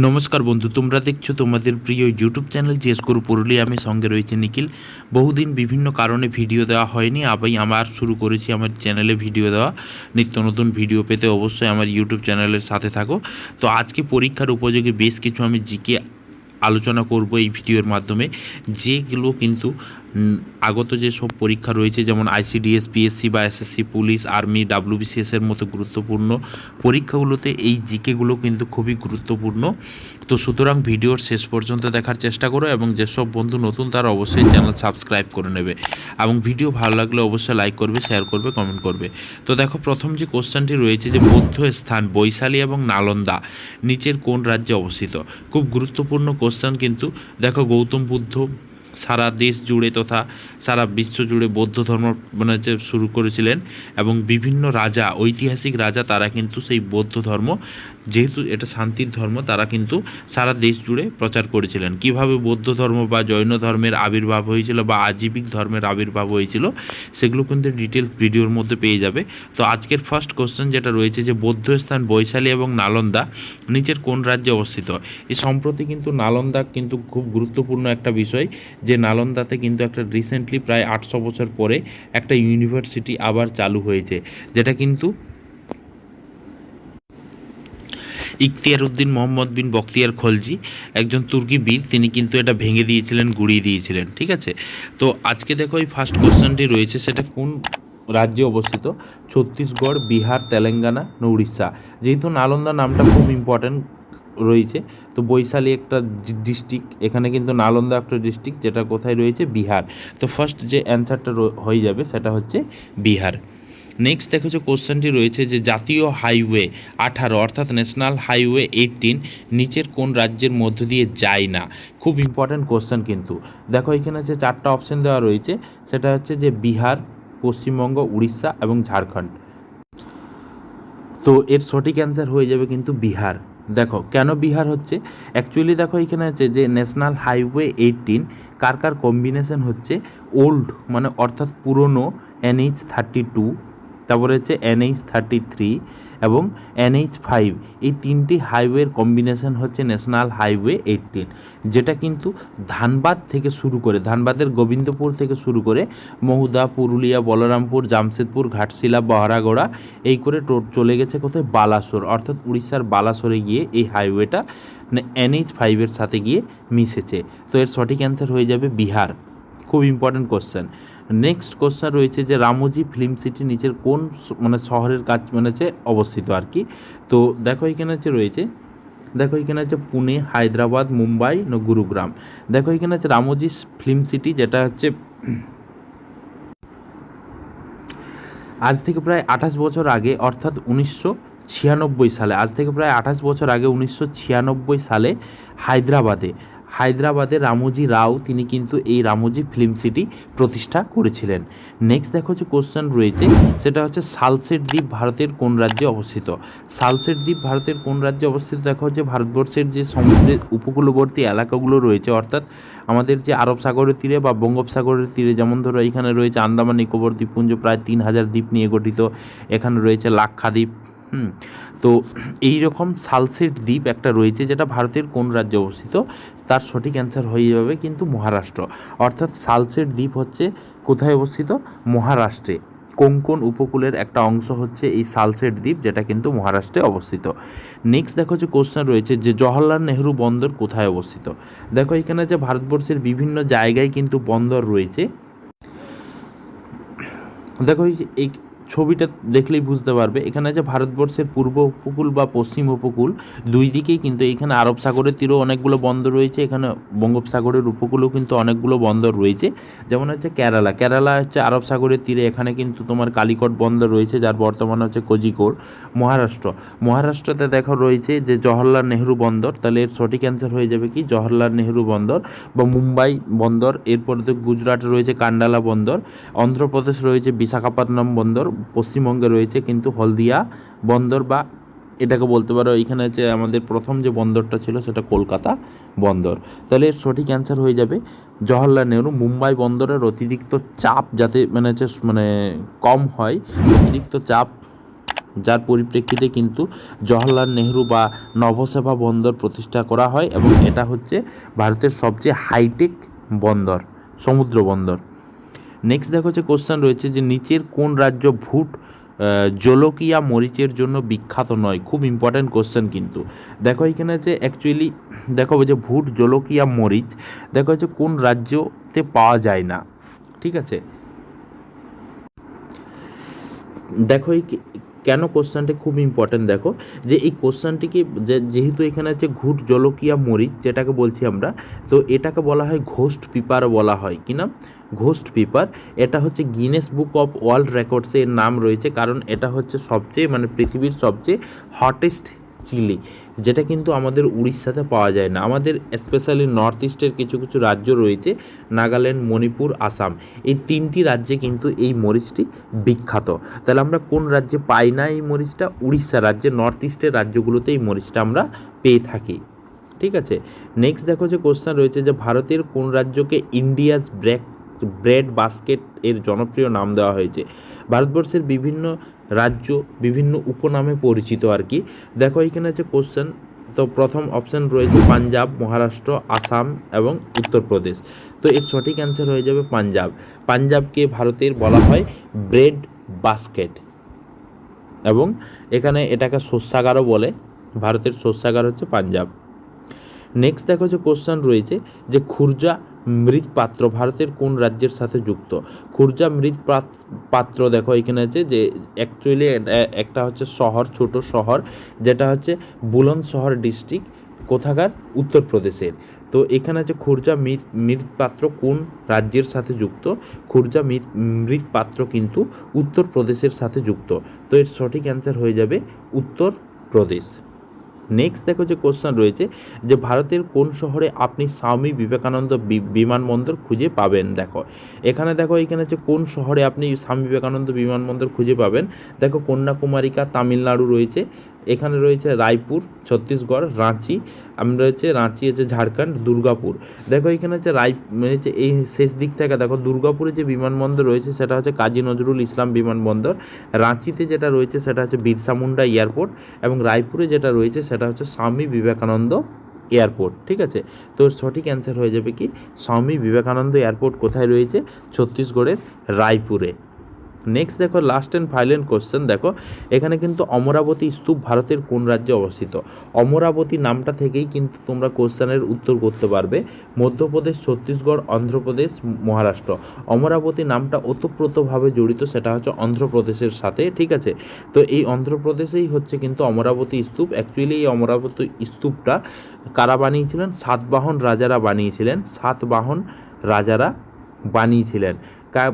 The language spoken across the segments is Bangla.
নমস্কার বন্ধু, তোমরা দেখছো তোমাদের প্রিয় ইউটিউব চ্যানেল জিএস গুরু পুরুলিয়া। আমি সঙ্গে রয়েছে নিখিল। বহুদিন বিভিন্ন কারণে ভিডিও দেওয়া হয়নি, আবার শুরু করেছি আমার চ্যানেলে ভিডিও দেওয়া। নিত্য নতুন ভিডিও পেতে অবশ্যই আমার ইউটিউব চ্যানেলের সাথে থাকো। তো আজকে পরীক্ষার উপযোগী বেশ কিছু আমি জিকে আলোচনা করব এই ভিডিওর মাধ্যমে, যেগুলো কিন্তু আগত যেসব পরীক্ষা রয়েছে, যেমন আইসিডিএস, পিএসসি বা এসএসসি, পুলিশ, আর্মি, ডাব্লিউবিসিএসের মতো গুরুত্বপূর্ণ পরীক্ষাগুলোতে এই জিকেগুলো কিন্তু খুবই গুরুত্বপূর্ণ। তো সুতরাং ভিডিওর শেষ পর্যন্ত দেখার চেষ্টা করো, এবং যেসব বন্ধু নতুন তারা অবশ্যই চ্যানেল সাবস্ক্রাইব করে নেবে, এবং ভিডিও ভালো লাগলে অবশ্যই লাইক করবে, শেয়ার করবে, কমেন্ট করবে। তো দেখো, প্রথম যে কোশ্চেনটি রয়েছে, যে বৌদ্ধ স্থান বৈশালী এবং নালন্দা নিচের কোন রাজ্যে অবস্থিত। খুব গুরুত্বপূর্ণ কোশ্চেন কিন্তু। দেখো, গৌতম বুদ্ধ সারা দেশ জুড়ে তথা সারা বিশ্ব জুড়ে বৌদ্ধ ধর্ম শুরু করেছিলেন, এবং বিভিন্ন রাজা, ঐতিহাসিক রাজা, তারা কিন্তু সেই বৌদ্ধ ধর্ম, যেহেতু এটা শান্তির ধর্ম, তারা কিন্তু সারা দেশ জুড়ে প্রচার করেছিলেন। কিভাবে বৌদ্ধ ধর্ম বা জৈন ধর্মের আবির্ভাব হয়েছিল বা আজীবিক ধর্মের আবির্ভাব হয়েছিল, সেগুলো কিন্তু ডিটেলস ভিডিওর মধ্যে পেয়ে যাবে। তো আজকের ফার্স্ট কোশ্চেন যেটা রয়েছে, যে বৌদ্ধ স্থান বৈশালী এবং নালন্দা নিচের কোন রাজ্যে অবস্থিত। এই সম্প্রতি কিন্তু নালন্দা কিন্তু খুব গুরুত্বপূর্ণ একটা বিষয়, যে নালন্দাতে কিন্তু একটা রিসেন্টলি প্রায় 800 বছর পরে একটা ইউনিভার্সিটি আবার চালু হয়েছে, যেটা কিন্তু ইখতিয়ার উদ্দিন মোহাম্মদ বিন বখতিয়ার খলজি, একজন তুর্কি বীর, তিনি কিন্তু এটা ভেঙে দিয়েছিলেন, গুড়িয়ে দিয়েছিলেন। ঠিক আছে, তো আজকে দেখো এই ফার্স্ট কোশ্চেনটি রয়েছে, সেটা কোন রাজ্যে অবস্থিত। ছত্তিশগড়, বিহার, তেলেঙ্গানা না উড়িষ্যা। যেহেতু নালন্দা নামটা খুব ইম্পর্ট্যান্ট রয়েছে, তো বৈশালী একটা ডিস্ট্রিক্ট, এখানে কিন্তু নালন্দা একটা ডিস্ট্রিক্ট, যেটা কোথায় রয়েছে, বিহার। তো ফার্স্ট যে অ্যান্সারটা হয়ে যাবে সেটা হচ্ছে বিহার। নেক্সট দেখো, যে কোশ্চেনটি রয়েছে, যে জাতীয় হাইওয়ে 18 অর্থাৎ ন্যাশনাল হাইওয়ে 18 নিচের কোন রাজ্যের মধ্য দিয়ে যায় না। খুব ইম্পর্ট্যান্ট কোশ্চেন কিন্তু। দেখো, এখানে যে 4টা অপশন দেওয়া রয়েছে, সেটা হচ্ছে যে বিহার, পশ্চিমবঙ্গ, উড়িষ্যা এবং ঝাড়খণ্ড। তো এর সঠিক অ্যান্সার হয়ে যাবে কিন্তু বিহার। দেখো, কেন বিহার হচ্ছে, অ্যাকচুয়ালি দেখো এখানে হচ্ছে যে ন্যাশনাল হাইওয়ে 18 কার কার কম্বিনেশন হচ্ছে, ওল্ড মানে অর্থাৎ পুরনো NH32, তারপরে হচ্ছে NH33 এবং NH5, এই 3টি হাইওয়ের কম্বিনেশন হচ্ছে ন্যাশনাল হাইওয়ে 18, যেটা কিন্তু ধানবাদ থেকে শুরু করে, ধানবাদের গোবিন্দপুর থেকে শুরু করে মহুদা, পুরুলিয়া, বলরামপুর, জামশেদপুর, ঘাটশিলা, বহরাগোড়া, এই করে চলে গেছে কোথায়, বালাসোর, অর্থাৎ উড়িষ্যার বালাসোরে গিয়ে এই হাইওয়েটা NH5-এর সাথে গিয়ে মিশেছে। তো এর সঠিক অ্যান্সার হয়ে যাবে বিহার। খুব ইম্পর্ট্যান্ট কোশ্চেন। নেক্সট কোশ্চেন রয়েছে, যে রামোজি ফিল্ম সিটি নিচের কোন শহরের কাজ হচ্ছে অবস্থিত আর কি। তো দেখো এখানে রয়েছে, দেখো এখানে হচ্ছে পুনে, হায়দ্রাবাদ, মুম্বাই না গুরুগ্রাম। দেখো এখানে হচ্ছে রামোজি ফিল্ম সিটি, যেটা হচ্ছে আজ থেকে প্রায় 28 বছর আগে, অর্থাৎ 1996 সালে, আজ থেকে প্রায় 28 বছর আগে 1996 সালে হায়দ্রাবাদে রামোজি রাও, তিনি কিন্তু এই রামোজি ফিল্ম সিটি প্রতিষ্ঠা করেছিলেন। নেক্সট দেখো, যে কোশ্চেন রয়েছে, সেটা হচ্ছে সালসেট দ্বীপ ভারতের কোন রাজ্যে অবস্থিত। সালসেট দ্বীপ ভারতের কোন রাজ্যে অবস্থিত, দেখো হচ্ছে ভারতবর্ষের যে সমুদ্রের উপকূলবর্তী এলাকাগুলো রয়েছে, অর্থাৎ আমাদের যে আরব সাগরের তীরে বা বঙ্গোপসাগরের তীরে, যেমন ধরো এইখানে রয়েছে আন্দামান নিকোবর দ্বীপপুঞ্জ, প্রায় 3000 দ্বীপ নিয়ে গঠিত। এখানে রয়েছে লাক্ষাদ্বীপ। তো এই রকম সালসেট দ্বীপ একটা রয়েছে, যেটা ভারতের কোন রাজ্যে অবস্থিত। তার সঠিক অ্যান্সার হয়ে যাবে কিন্তু মহারাষ্ট্র। অর্থাৎ সালসেট দ্বীপ হচ্ছে কোথায় অবস্থিত, মহারাষ্ট্রে। কোঙ্কণ উপকূলের একটা অংশ হচ্ছে এই সালসেট দ্বীপ, যেটা কিন্তু মহারাষ্ট্রে অবস্থিত। নেক্সট দেখো, যে কোশ্চেন রয়েছে, যে জওহরলাল নেহরু বন্দর কোথায় অবস্থিত। দেখো এখানে যে ভারতবর্ষের বিভিন্ন জায়গায় কিন্তু বন্দর রয়েছে। দেখো এই ছবিটা দেখলেই বুঝতে পারবে, এখানে যে ভারতবর্ষের পূর্ব উপকূল বা পশ্চিম উপকূল, দুই দিকেই কিন্তু এখানে আরব সাগরের তীরেও অনেকগুলো বন্দর রয়েছে, এখানে বঙ্গোপসাগরের উপকূলেও কিন্তু অনেকগুলো বন্দর রয়েছে। যেমন হচ্ছে কেরালা হচ্ছে আরব সাগরের তীরে, এখানে কিন্তু তোমার কালিকট বন্দর রয়েছে, যার বর্তমান হচ্ছে কোজিকোড়। মহারাষ্ট্রতে দেখো রয়েছে যে জওহরলাল নেহরু বন্দর, তাহলে এর সঠিক অ্যান্সার হয়ে যাবে কি, জওহরলাল নেহরু বন্দর বা মুম্বাই বন্দর। এরপরে তো গুজরাটে রয়েছে কান্ডালা বন্দর, অন্ধ্রপ্রদেশ রয়েছে বিশাখাপত্তনম বন্দর, পশ্চিমবঙ্গে রয়েছে কিন্তু হলদিয়া বন্দর, বা এটাকে বলতে পারো এখানে হচ্ছে আমাদের প্রথম যে বন্দরটা ছিল সেটা কলকাতা বন্দর। তাহলে এর সঠিক অ্যান্সার হয়ে যাবে জওহরলাল নেহরু। মুম্বাই বন্দরের অতিরিক্ত চাপ যাতে কম হয়, অতিরিক্ত চাপ যার পরিপ্রেক্ষিতে কিন্তু জওহরলাল নেহরু বা নভসেভা বন্দর প্রতিষ্ঠা করা হয় এবং এটা হচ্ছে ভারতের সবচেয়ে হাইটেক বন্দর, সমুদ্র বন্দর। নেক্সট দেখো হচ্ছে কোশ্চেন রয়েছে যে নিচের কোন রাজ্য ভুট জোলোকিয়া মরিচের জন্য বিখ্যাত নয়? খুব ইম্পর্ট্যান্ট কোশ্চেন কিন্তু। দেখো এখানে যে অ্যাকচুয়ালি দেখো যে ভুট জোলোকিয়া মরিচ দেখো হচ্ছে কোন রাজ্যতে পাওয়া যায় না, ঠিক আছে। দেখো এই কেন কোশ্চেনটি খুব ইম্পর্ট্যান্ট, দেখো যে এই কোশ্চেনটিকে যেহেতু এখানে হচ্ছে ঘুট জলকিয়া মরিচ যেটাকে বলছি আমরা, তো এটাকে বলা হয় ঘোস্ট পিপার বলা হয়, কি নাম? Ghost pepper. এটা হচ্ছে গিনেস বুক অফ ওয়ার্ল্ড রেকর্ডসে এর নাম রয়েছে, কারণ এটা হচ্ছে সবচেয়ে মানে পৃথিবীর সবচেয়ে হটেস্ট চিলি, যেটা কিন্তু আমাদের উড়িষ্যাতে পাওয়া যায় না। আমাদের স্পেশালি নর্থ ইস্টের কিছু কিছু রাজ্য রয়েছে, নাগাল্যান্ড, মণিপুর, আসাম, এই 3টি রাজ্যে কিন্তু এই মরিচটি বিখ্যাত। তাহলে আমরা কোন রাজ্যে পাই না এই মরিচটা? উড়িষ্যা রাজ্যে, নর্থ ইস্টের রাজ্যগুলোতে এই মরিচটা আমরা পেয়ে থাকি, ঠিক আছে। নেক্সট দেখো যে কোশ্চেন রয়েছে যে ভারতের কোন রাজ্যকে ইন্ডিয়াস ব্রেড বাস্কেট এর জনপ্রিয় নাম দেওয়া হয়েছে? ভারতবর্ষের বিভিন্ন রাজ্য বিভিন্ন উপনামে পরিচিত আর কি। দেখো এখানে হচ্ছে কোশ্চেন, তো প্রথম অপশান রয়েছে পাঞ্জাব, মহারাষ্ট্র, আসাম এবং উত্তরপ্রদেশ। তো এর সঠিক অ্যান্সার হয়ে যাবে পাঞ্জাব। পাঞ্জাবকে ভারতের বলা হয় ব্রেড বাস্কেট, এবং এখানে এটাকে শস্যাগারও বলে। ভারতের শস্যাগার হচ্ছে পাঞ্জাব। নেক্সট দেখো যে কোশ্চেন রয়েছে যে খুরজা মৃৎপাত্র ভারতের কোন রাজ্যের সাথে যুক্ত? খুরজা মৃৎপাত্র দেখো এখানে আছে যে অ্যাকচুয়ালি একটা হচ্ছে শহর, ছোট শহর, যেটা হচ্ছে বুলন্দ শহর ডিস্ট্রিক্ট, কোথাকার? উত্তরপ্রদেশের। তো এখানে আছে খুরজা মৃৎপাত্র কোন রাজ্যের সাথে যুক্ত? খুরজা মৃৎপাত্র কিন্তু উত্তরপ্রদেশের সাথে যুক্ত। তো এর সঠিক অ্যান্সার হয়ে যাবে উত্তরপ্রদেশ। নেক্সট দেখো যে কোশ্চেন রয়েছে যে ভারতের কোন শহরে আপনি স্বামী বিবেকানন্দ বিমানবন্দর খুঁজে পাবেন? দেখো এখানে হচ্ছে কোন শহরে আপনি স্বামী বিবেকানন্দ বিমানবন্দর খুঁজে পাবেন। দেখো কন্যাকুমারিকা তামিলনাড়ু রয়েছে, এখানে রয়েছে রায়পুর ছত্তিশগড়, রাঁচি রয়েছে, রাঁচি হচ্ছে ঝাড়খণ্ড, দুর্গাপুর। দেখো এখানে হচ্ছে হচ্ছে এই শেষ দিক থেকে দেখো দুর্গাপুরে যে বিমানবন্দর রয়েছে সেটা হচ্ছে কাজী নজরুল ইসলাম বিমানবন্দর, রাঁচিতে যেটা রয়েছে সেটা হচ্ছে বিরসা মুন্ডা এয়ারপোর্ট, এবং রায়পুরে যেটা রয়েছে সেটা হচ্ছে স্বামী বিবেকানন্দ এয়ারপোর্ট, ঠিক আছে। তো সঠিক অ্যান্সার হয়ে যাবে কি স্বামী বিবেকানন্দ এয়ারপোর্ট কোথায় রয়েছে? ছত্তিশগড়ের রায়পুরে। নেক্সট দেখো লাস্ট অ্যান্ড ফাইনাল কোশ্চেন, দেখো এখানে কিন্তু অমরাবতী স্তূপ ভারতের কোন রাজ্যে অবস্থিত? অমরাবতী নামটা থেকেই কিন্তু তোমরা কোশ্চেনের উত্তর করতে পারবে। মধ্যপ্রদেশ, ছত্তিশগড়, অন্ধ্রপ্রদেশ, মহারাষ্ট্র। অমরাবতী নামটা ওতপ্রোতভাবে জড়িত, সেটা হচ্ছে অন্ধ্রপ্রদেশের সাথে, ঠিক আছে। তো এই অন্ধ্রপ্রদেশেই হচ্ছে কিন্তু অমরাবতী স্তূপ। অ্যাকচুয়ালি এই অমরাবতী স্তূপটা কারা বানিয়েছিলেন? সাতবাহন রাজারা বানিয়েছিলেন, সাতবাহন রাজারা বানিয়েছিলেন।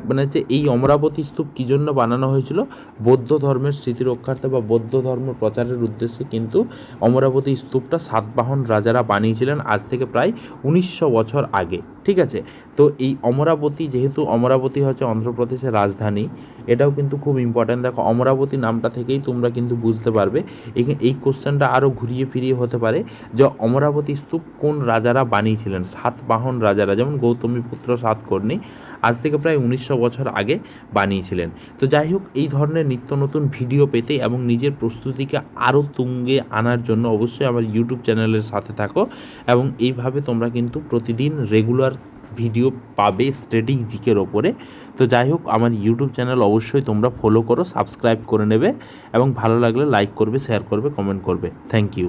মানে হচ্ছে এই অমরাবতী স্তূপ কী জন্য বানানো হয়েছিল? বৌদ্ধ ধর্মের স্মৃতি রক্ষার্থে বা বৌদ্ধ ধর্ম প্রচারের উদ্দেশ্যে কিন্তু অমরাবতী স্তূপটা সাতবাহন রাজারা বানিয়েছিলেন আজ থেকে প্রায় 1900 বছর আগে, ঠিক আছে। তো এই অমরাবতী, যেহেতু অমরাবতী হচ্ছে অন্ধ্রপ্রদেশের রাজধানী, এটাও কিন্তু খুব ইম্পর্ট্যান্ট। দেখো অমরাবতী নামটা থেকেই তোমরা কিন্তু বুঝতে পারবে। এই কোশ্চেনটা আরও ঘুরিয়ে ফিরিয়ে হতে পারে যে অমরাবতী স্তূপ কোন রাজারা বানিয়েছিলেন? সাতবাহন রাজারা, যেমন গৌতমীপুত্র সাতকর্ণী আজ থেকে প্রায় 1900 বছর আগে বানিয়েছিলেন। তো যাই হোক, এই ধরনের নিত্য নতুন ভিডিও পেতে এবং নিজের প্রস্তুতিকে আরও তুঙ্গে আনার জন্য অবশ্যই আমার ইউটিউব চ্যানেলের সাথে থাকো, এবং এইভাবে তোমরা কিন্তু প্রতিদিন রেগুলার ভিডিও পাবে স্ট্যাটিক জিকের ওপরে। তো যাই হোক, আমার ইউটিউব চ্যানেল অবশ্যই তোমরা ফলো করো, সাবস্ক্রাইব করে নেবে, এবং ভালো লাগলে লাইক করবে, শেয়ার করবে, কমেন্ট করবে। Thank you.